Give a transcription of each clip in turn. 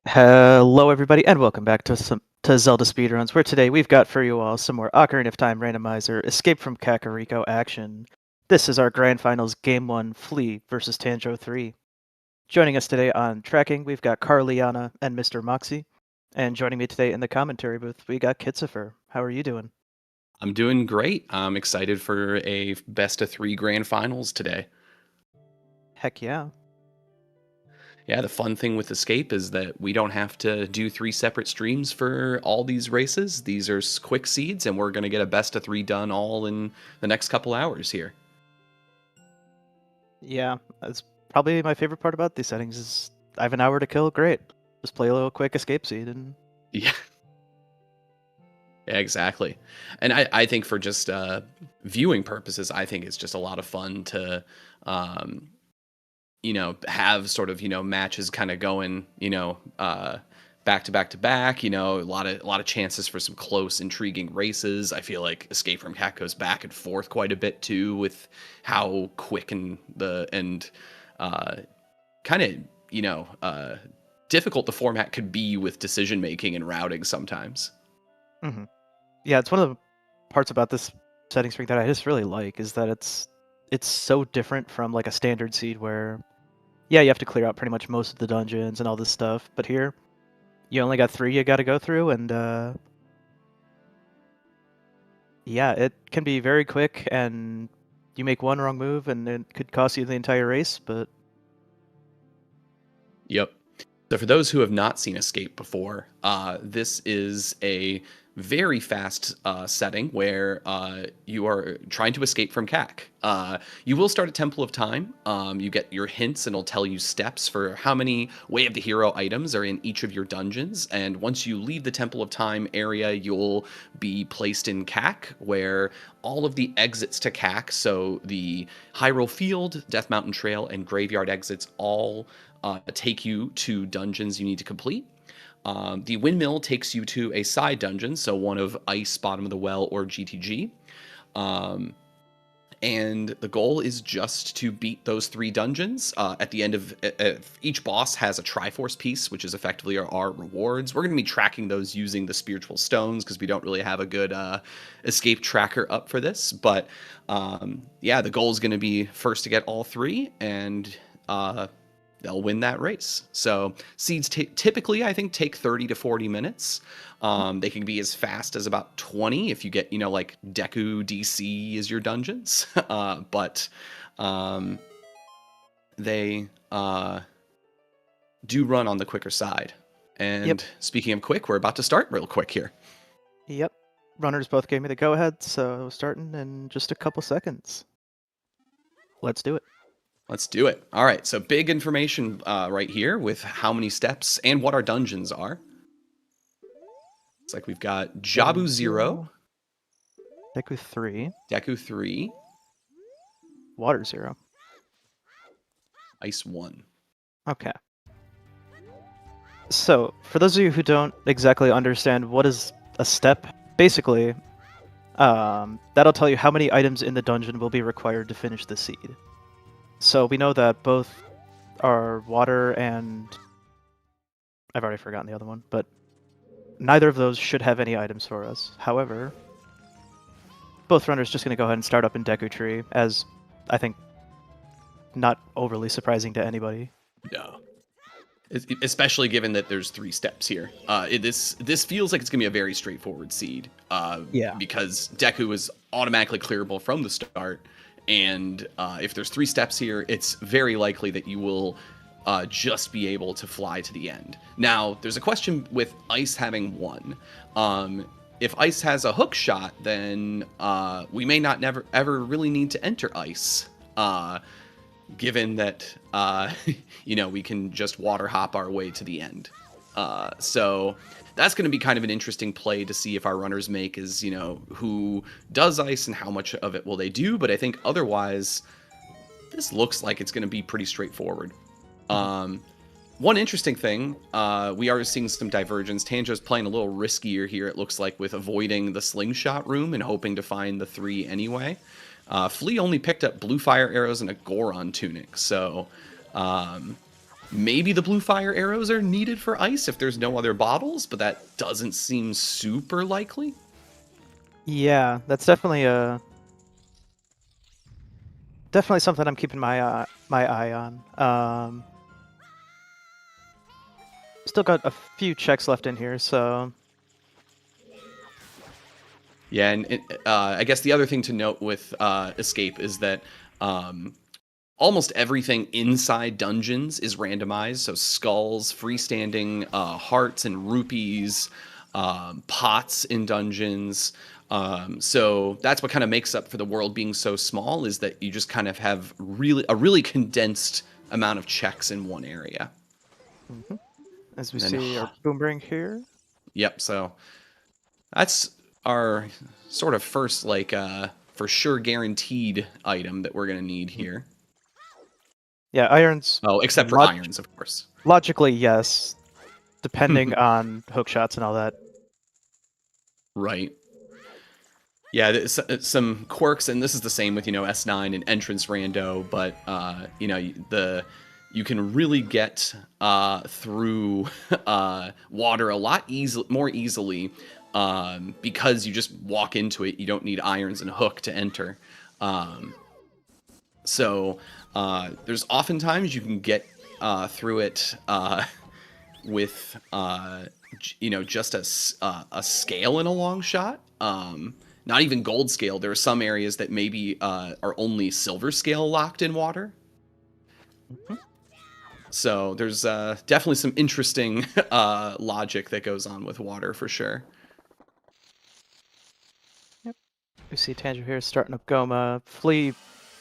Hello, everybody, and welcome back to Zelda Speedruns, where today we've got for you all some more Ocarina of Time Randomizer Escape from Kakariko action. This is our Grand Finals Game 1 Flea versus tanjo3. Joining us today on tracking, we've got Carliana and Mr. Moxie. And joining me today in the commentary booth, we got Kitzifer. How are you doing? I'm doing great. I'm excited for a best of three grand finals today. Heck yeah. Yeah, the fun thing with Escape is that we don't have to do three separate streams for all these races. These are quick seeds, and we're going to get a best of three done all in the next couple hours here. Yeah, that's probably my favorite part about these settings is I have an hour to kill, great. Just play a little quick escape seed and Yeah. Yeah, exactly. And I think for just viewing purposes, I think it's just a lot of fun to um, have sort of, matches kind of going, back to back to back, a lot of chances for some close, intriguing races. I feel like Escape from Cat goes back and forth quite a bit too with how quick and uh kind of, difficult the format could be with decision making and routing sometimes. Mhm. Yeah, it's one of the parts about this setting screen that I just really like is that it's so different from like a standard seed where yeah, you have to clear out pretty much most of the dungeons and all this stuff, but here you only got 3 you got to go through and yeah, it can be very quick and you make one wrong move and it could cost you the entire race, but Yep. So for those who have not seen Escape before, this is a very fast setting where you are trying to escape from CAC. You will start at Temple of Time. You get your hints and it'll tell you steps for how many Way of the Hero items are in each of your dungeons. And once you leave the Temple of Time area, you'll be placed in CAC, where all of the exits to CAC, so the Hyrule Field, Death Mountain Trail, and Graveyard exits all take you to dungeons you need to complete. The windmill takes you to a side dungeon, so one of Ice, Bottom of the Well, or GTG. Um, and the goal is just to beat those three dungeons. At the end of each boss has a Triforce piece, which is effectively our rewards. We're going to be tracking those using the spiritual stones because we don't really have a good escape tracker up for this. But yeah, the goal is going to be first to get all three, and they'll win that race. So seeds typically, I think, take 30 to 40 minutes. They can be as fast as about 20 if you get, like Deku DC is your dungeons. But they do run on the quicker side. And yep. speaking of quick, we're about to start real quick here. Yep. Runners both gave me the go ahead, so starting in just a couple seconds. Let's do it. Let's do it. All right, so big information right here with how many steps and what our dungeons are. It's like we've got Jabu 0, Deku 3, Deku 3, Water 0. Ice 1. Okay. So, for those of you who don't exactly understand what is a step, basically, that'll tell you how many items in the dungeon will be required to finish the seed. So we know that both are water and I've already forgotten the other one, but neither of those should have any items for us. However, both runners just going to go ahead and start up in Deku Tree, as I think not overly surprising to anybody. No. Especially given that there's 3 steps here. This feels like it's going to be a very straightforward seed. Yeah. Because Deku is automatically clearable from the start. And if there's 3 steps here, it's very likely that you will just be able to fly to the end. Now, there's a question with Ice having 1. If Ice has a hook shot, then we may not ever really need to enter Ice. Given that, we can just water hop our way to the end. So that's going to be kind of an interesting play to see if our runners make is, who does ice and how much of it will they do. But I think otherwise, this looks like it's going to be pretty straightforward. One interesting thing, we are seeing some divergence. Tanjo's playing a little riskier here, it looks like, with avoiding the slingshot room and hoping to find the 3 anyway. Flea only picked up blue fire arrows and a Goron tunic, so Maybe the blue fire arrows are needed for ice if there's no other bottles, but that doesn't seem super likely. Yeah, that's definitely something I'm keeping my eye on. Still got a few checks left in here, so Yeah, and I guess the other thing to note with Escape is that um, almost everything inside dungeons is randomized. So skulls, freestanding hearts and rupees, pots in dungeons. So that's what kind of makes up for the world being so small, is that you just kind of have a really condensed amount of checks in one area. as we And then, see our boomerang here. yep. So that's our sort of first, like, for sure guaranteed item that we're gonna need here. Yeah, irons. Oh, except for irons, of course. Logically, yes, depending on hook shots and all that. Right. Yeah, some quirks, and this is the same with S9 and entrance rando, but you can really get through water a lot more easily because you just walk into it. You don't need irons and hook to enter. So there's oftentimes you can get through it with just a scale in a long shot. Not even gold scale. There are some areas that maybe are only silver scale locked in water. So there's definitely some interesting logic that goes on with water for sure. Yep. We see Tanjo here starting up Goma. Flea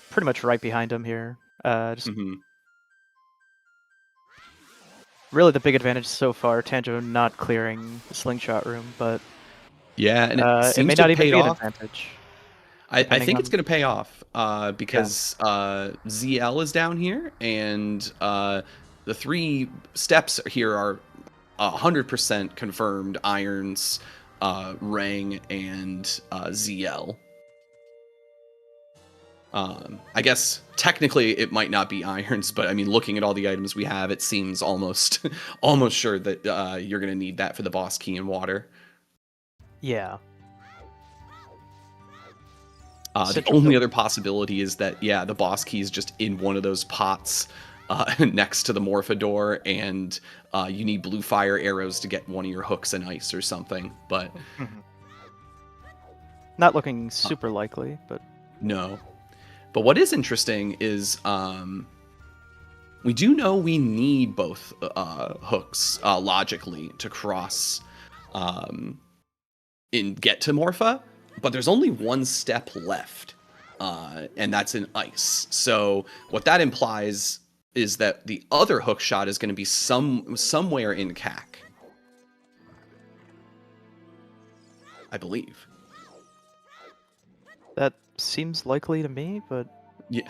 pretty much right behind him here. Just really the big advantage so far, Tanjo not clearing the slingshot room, but yeah, and it it seems may to not have even paid be an off. advantage. I think it's going to pay off because Yeah. ZL is down here, and the 3 steps here are 100% confirmed irons, Rang, and ZL. I guess technically it might not be irons, but I mean, looking at all the items we have, it seems almost almost sure that you're going to need that for the boss key and water. Yeah. The only other possibility is that, yeah, the boss key is just in one of those pots next to the Morphador, and you need blue fire arrows to get one of your hooks and ice or something. But not looking super likely, but no. But what is interesting is we do know we need both hooks logically to cross get to Morpha, but there's only one step left, and that's in ice. So what that implies is that the other hook shot is going to be somewhere in CAC, I believe. that seems likely to me, but yeah.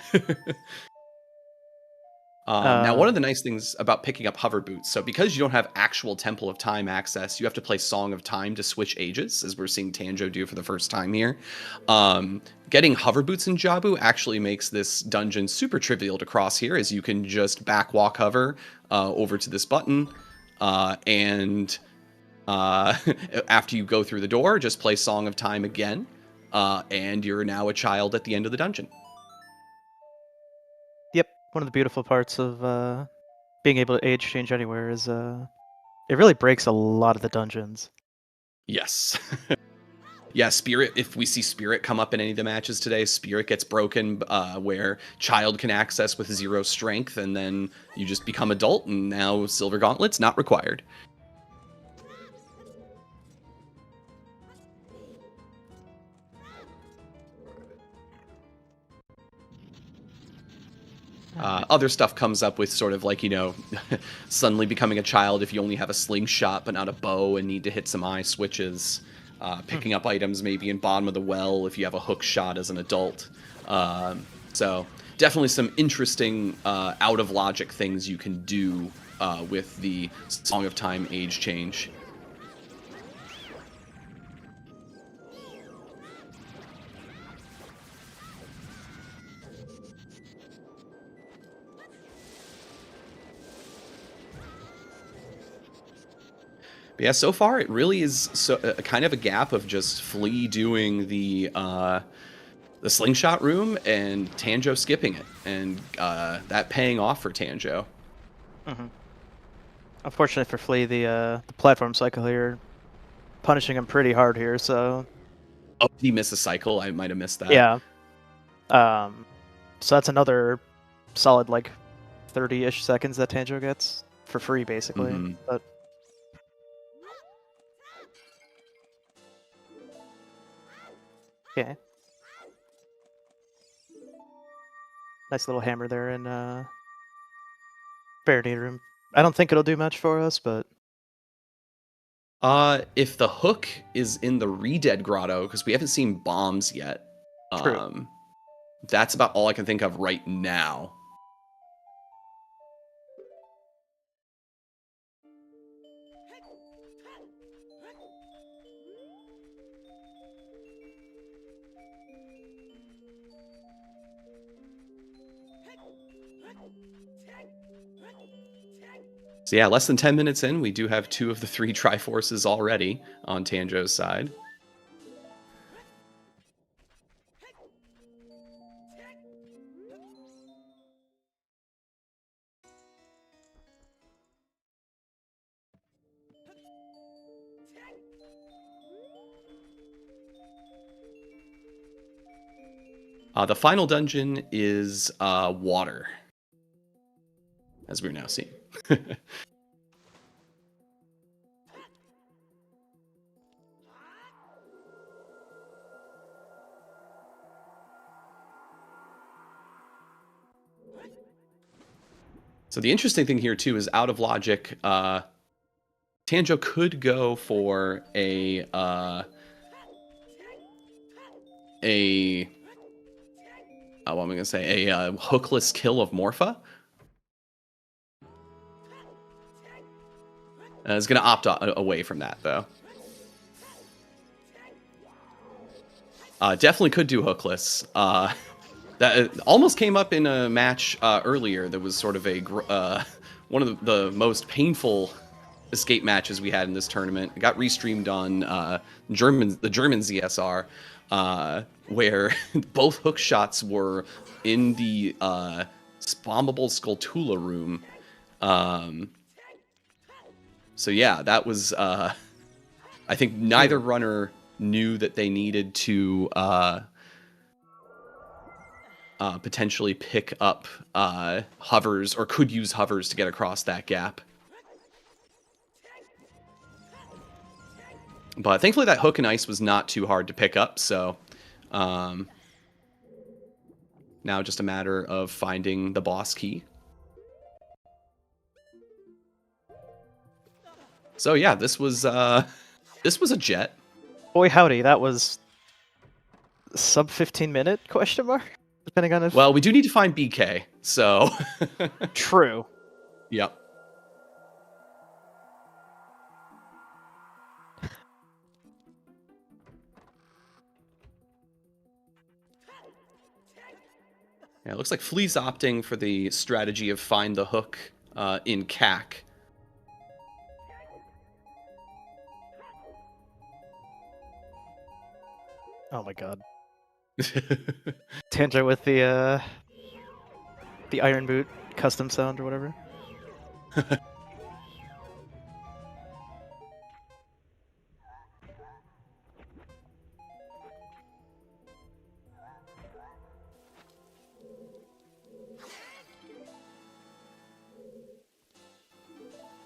Now, one of the nice things about picking up hover boots, so because you don't have actual Temple of Time access, you have to play Song of Time to switch ages, as we're seeing Tanjo do for the first time here. Getting hover boots in Jabu actually makes this dungeon super trivial to cross here, as you can just backwalk hover over to this button, and after you go through the door, just play Song of Time again, and you're now a child at the end of the dungeon. yep, one of the beautiful parts of being able to age change anywhere is it really breaks a lot of the dungeons. Yes. Yeah, Spirit, if we see Spirit come up in any of the matches today, Spirit gets broken where Child can access with 0 strength, and then you just become adult, and now Silver Gauntlet's not required. Other stuff comes up with sort of like, suddenly becoming a child if you only have a slingshot but not a bow and need to hit some eye switches. Picking up items maybe in bottom of the well if you have a hook shot as an adult. So definitely some interesting out of logic things you can do with the Song of Time age change. Yeah, so far it really is kind of a gap of just Flea doing the slingshot room and Tanjo skipping it, and that paying off for Tanjo. Mm-hmm. Unfortunately for Flea, the platform cycle here punishing him pretty hard here. So Oh, did he miss a cycle? I might have missed that. yeah, so that's another solid like 30-ish seconds that Tanjo gets for free, basically. Mm-hmm. But okay, nice little hammer there in Faraday room. I don't think it'll do much for us, but If the hook is in the Redead Grotto, because we haven't seen bombs yet, true. that's about all I can think of right now. So yeah, less than 10 minutes in, we do have 2 of the 3 Triforces already on Tanjo's side. The final dungeon is water, as we're now seeing. So the interesting thing here too is, out of logic, Tanjo could go for a what am I gonna say? A hookless kill of Morpha. Is gonna opt away from that though. Definitely could do hookless. That almost came up in a match earlier. That was sort of a one of the most painful escape matches we had in this tournament. It got restreamed on the German ZSR, where both hook shots were in the spammable Skulltula room. So yeah, that was I think neither runner knew that they needed to potentially pick up hovers, or could use hovers to get across that gap. But thankfully that hook and ice was not too hard to pick up, so now just a matter of finding the boss key. So yeah, this was a jet. Boy howdy, that was sub 15-minute question mark, depending on if. Well, we do need to find BK, so True. Yep. Yeah, it looks like Flea's opting for the strategy of find the hook in CAC. Oh my god. Tanjo with the Iron Boot custom sound or whatever.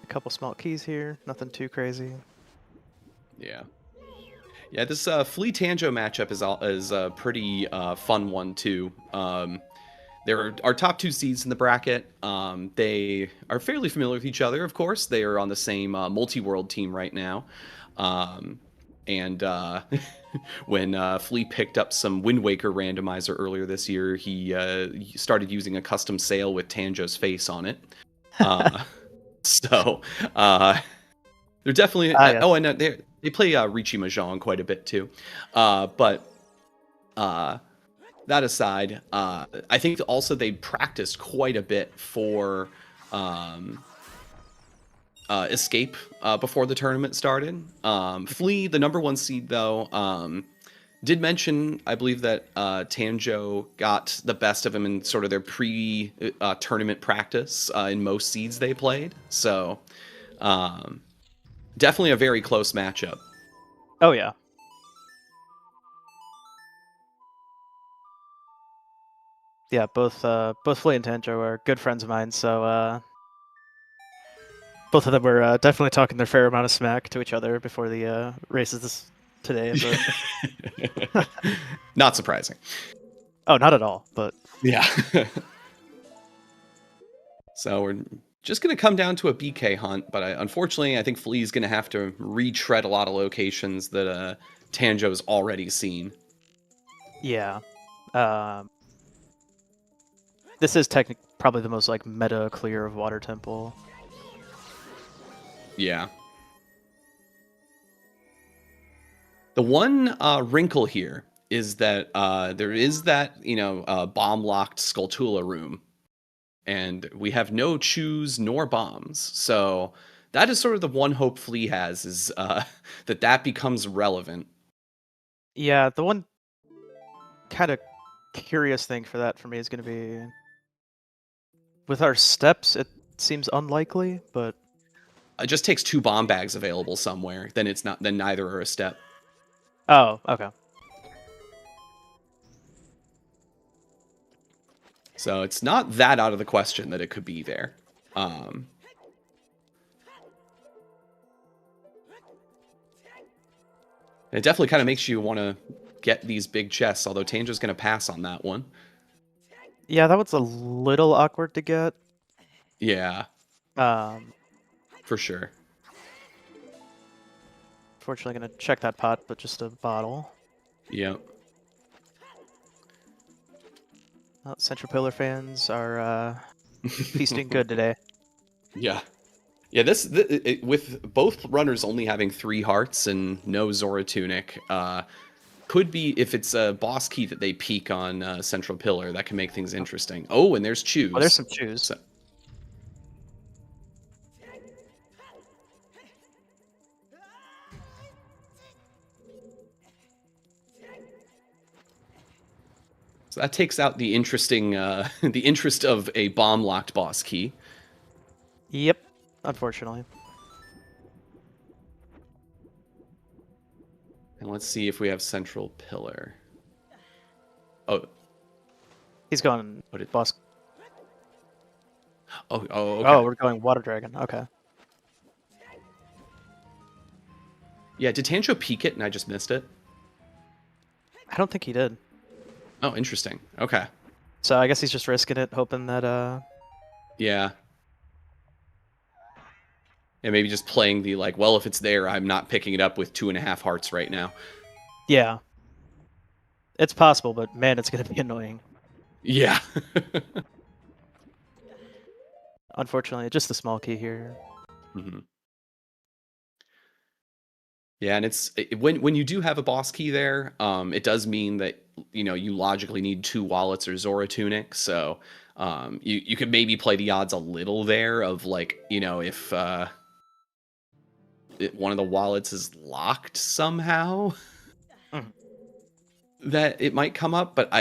A couple small keys here, nothing too crazy. Yeah. Yeah, this Flea Tanjo matchup is a pretty fun one too. They're our top 2 seeds in the bracket. They are fairly familiar with each other, of course. They are on the same multi-world team right now. And when Flea picked up some Wind Waker randomizer earlier this year, he started using a custom sail with Tanjo's face on it. So they're definitely yes. oh, and they play Riichi Mahjong quite a bit too. But that aside, I think also they practiced quite a bit for escape before the tournament started. Flea, the number 1 seed, though, did mention, I believe, that Tanjo got the best of him in sort of their pre-tournament practice in most seeds they played. So definitely a very close matchup. Oh yeah. Yeah, both Flea and Tanjo are good friends of mine, so both of them were definitely talking their fair amount of smack to each other before the races today. But Not surprising. oh, not at all. But yeah. So we're just going to come down to a BK hunt, but unfortunately, I think Flea's going to have to retread a lot of locations that Tanjo's already seen. Yeah. This is probably the most like meta clear of Water Temple. Yeah. The one wrinkle here is that there is that, bomb-locked Skulltula room, and we have no chews nor bombs. So that is sort of the one hope Flea has, is that becomes relevant. Yeah, the one kind of curious thing for that for me is going to be with our steps. It seems unlikely, but It just takes 2 bomb bags available somewhere. Then it's not. Then neither are a step. oh, okay. So it's not that out of the question that it could be there. It definitely kind of makes you want to get these big chests, although Tanjo's going to pass on that one. Yeah, that one's a little awkward to get. Yeah. For sure. Fortunately, going to check that pot, but just a bottle. Yep. Central Pillar fans are feasting good today. Yeah. Yeah, with both runners only having 3 hearts and no Zora Tunic, could be, if it's a boss key that they peek on Central Pillar, that can make things interesting. Oh, and there's Chews. Oh, there's some Chews. So that takes out the interesting, the interest of a bomb-locked boss key. Yep, unfortunately. And let's see if we have Central Pillar. Oh. He's going boss. Oh, okay. Oh, we're going Water Dragon. Okay. Yeah, did Tanjo peek it and I just missed it? I don't think he did. Oh, interesting. Okay. So I guess he's just risking it, hoping that Yeah. Yeah, maybe just playing the, like, well, if it's there, I'm not picking it up with 2.5 hearts right now. Yeah. It's possible, but man, it's going to be annoying. Yeah. Unfortunately, just the small key here. Mm-hmm. Yeah, and when you do have a boss key there, it does mean that, you logically need 2 wallets or Zora Tunic, so you could maybe play the odds a little there of, like, if one of the wallets is locked somehow, that it might come up, but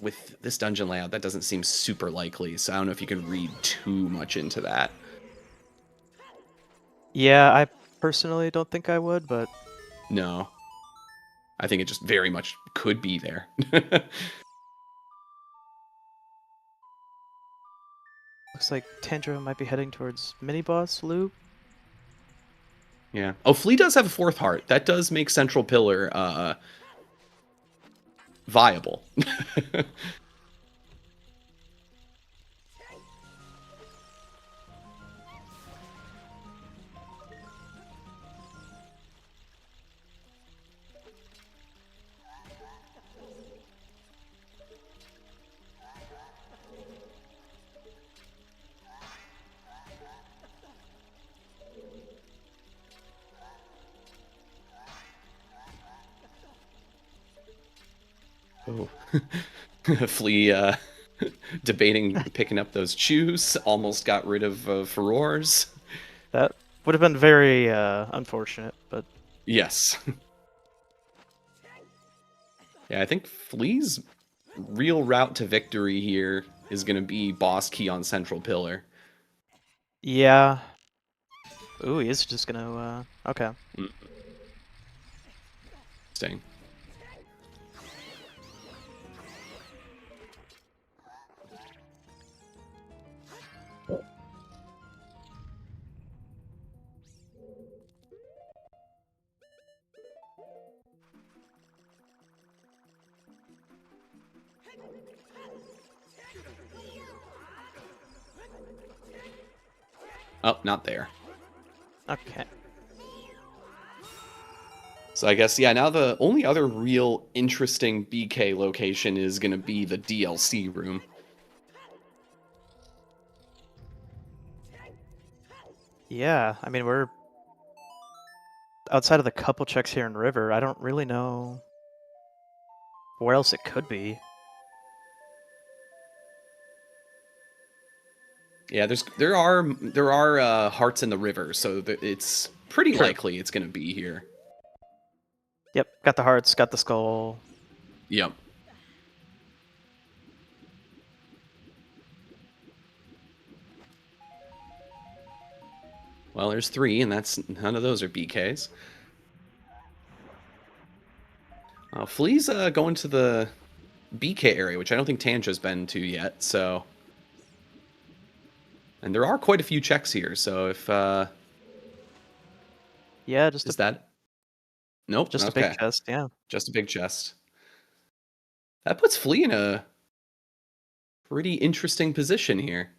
with this dungeon layout, that doesn't seem super likely, so I don't know if you can read too much into that. Yeah, I personally don't think I would, but no, I think it just very much could be there. Looks like Tanjo might be heading towards mini boss loop. Yeah. Oh, Flea does have a 4th heart. That does make Central Pillar viable. Oh. Flea debating picking up those chews. Almost got rid of Furores. That Would have been very unfortunate, but Yes. Yeah, I think Flea's real route to victory here is going to be boss key on central pillar. yeah. Ooh, he is just gonna. Okay. Interesting. Oh, not there. Okay. So I guess, yeah, now the only other real interesting BK location is going to be the DLC room. Yeah, I mean, we're outside of the couple checks here in River. I don't really know where else it could be. Yeah, there are hearts in the river, so it's pretty True. likely it's going to be here. Yep, got the hearts, got the skull. Yep. Well, there's 3, and none of those are BKs. Flea's going to the BK area, which I don't think Tanja's been to yet, so... And there are quite a few checks here, so if... Yeah, just Is that... Nope, a big okay. chest. Yeah. Just a big chest. That puts Flea in a pretty interesting position here.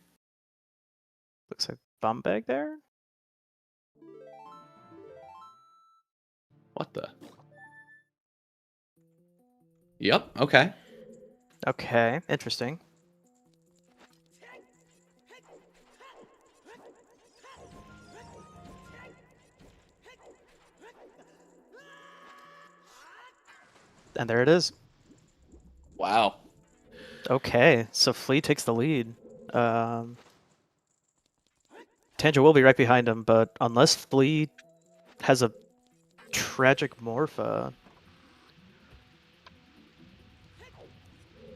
Looks like bomb bag there. What the? Yep, okay. Okay, interesting. And there it is. Wow. Okay, so Flea takes the lead. Tanja will be right behind him, but unless Flea has a tragic morph,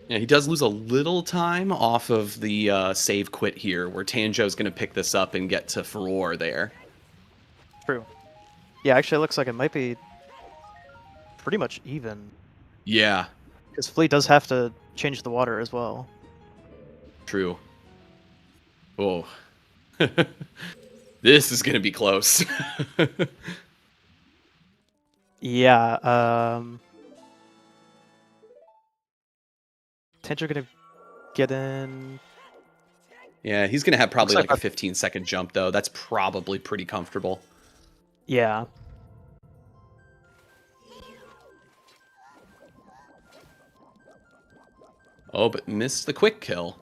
Yeah, he does lose a little time off of the save quit here, where Tanjo's going to pick this up and get to Furore there. true. Yeah, actually, it looks like it might be pretty much even. Yeah. Because Flea does have to change the water as well. True. Oh. This is going to be close. Yeah, Tanja gonna get in. Yeah, he's going to have probably Looks like like a 15-second jump, though. That's probably pretty comfortable. Yeah. Oh, but missed the quick kill.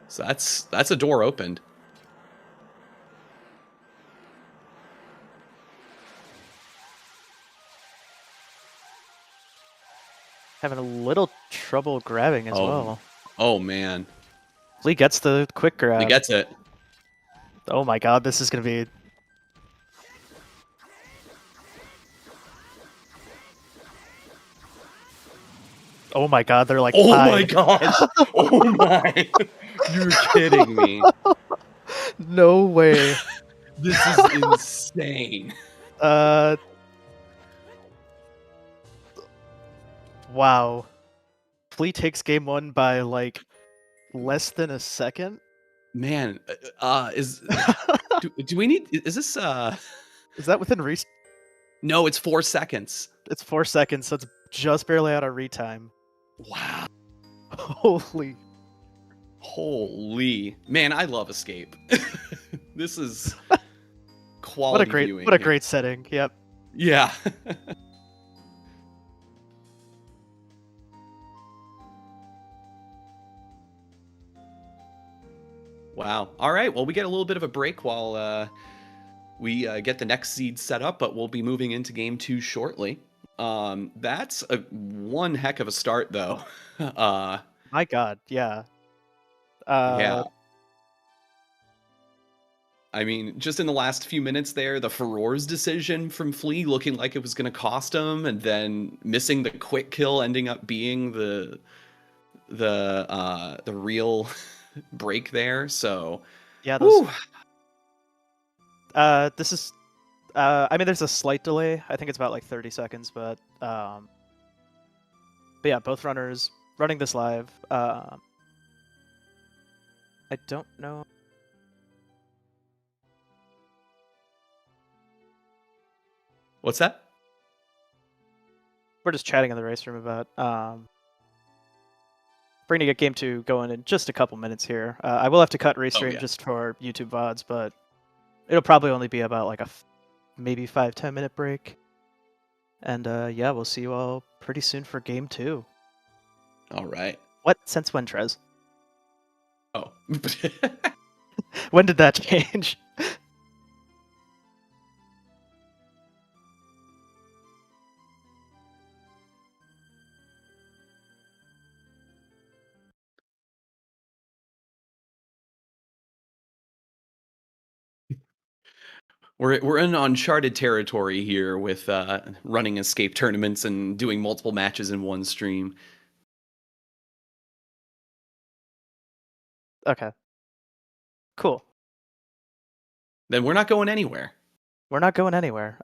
So that's a door opened. Having a little trouble grabbing as well. Oh, man. Flea gets the quick grab. He gets it. Oh my god, this is gonna be... Oh my god, they're like... Oh tied. my god! Oh my! You're kidding me. No way. This is insane. Wow. Flea takes game 1 by like less than a second. Man, do we need... Is this... Is that within reach? No, it's 4 seconds. It's 4 seconds, so it's just barely out of retime. Wow. Holy. Holy. Man, I love Escape. This is quality viewing. What a great setting. Yep. Yeah. Wow. All right. Well, we get a little bit of a break while we get the next seed set up, but we'll be moving into game 2 shortly. That's one heck of a start, though. My god, yeah. Yeah. I mean, just in the last few minutes there, the Furor's decision from Flea looking like it was going to cost him, and then missing the quick kill ending up being the real break there. So, Yeah, those. whew. This is. I mean, there's a slight delay. I think it's about like 30 seconds, but yeah, both runners running this live. I don't know. What's that? We're just chatting in the race room about we're gonna get game 2 going in just a couple minutes here. I will have to cut restream just for YouTube VODs, but it'll probably only be about like a maybe 5-10 minute break. And yeah, we'll see you all pretty soon for game 2. All right. What? Since when, Trez? Oh. When did that change? We're in uncharted territory here with running escape tournaments and doing multiple matches in one stream. Okay. Cool. Then we're not going anywhere. We're not going anywhere.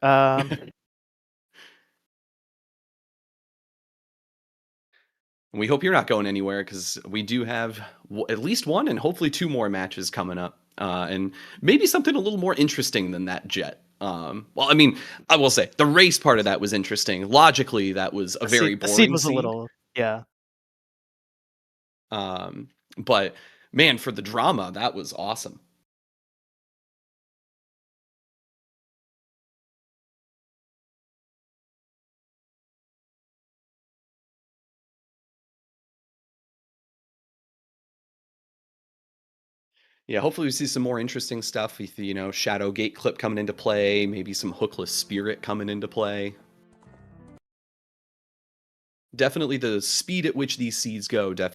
We hope you're not going anywhere, because we do have at least one and hopefully 2 more matches coming up. And maybe something a little more interesting than that jet. Well, I mean, I will say the race part of that was interesting. Logically, that was a very boring the seed was seed. a little, yeah. But man, for the drama, that was awesome. Yeah, hopefully we see some more interesting stuff with, Shadow Gate clip coming into play, maybe some Hookless Spirit coming into play. Definitely the speed at which these seeds go, definitely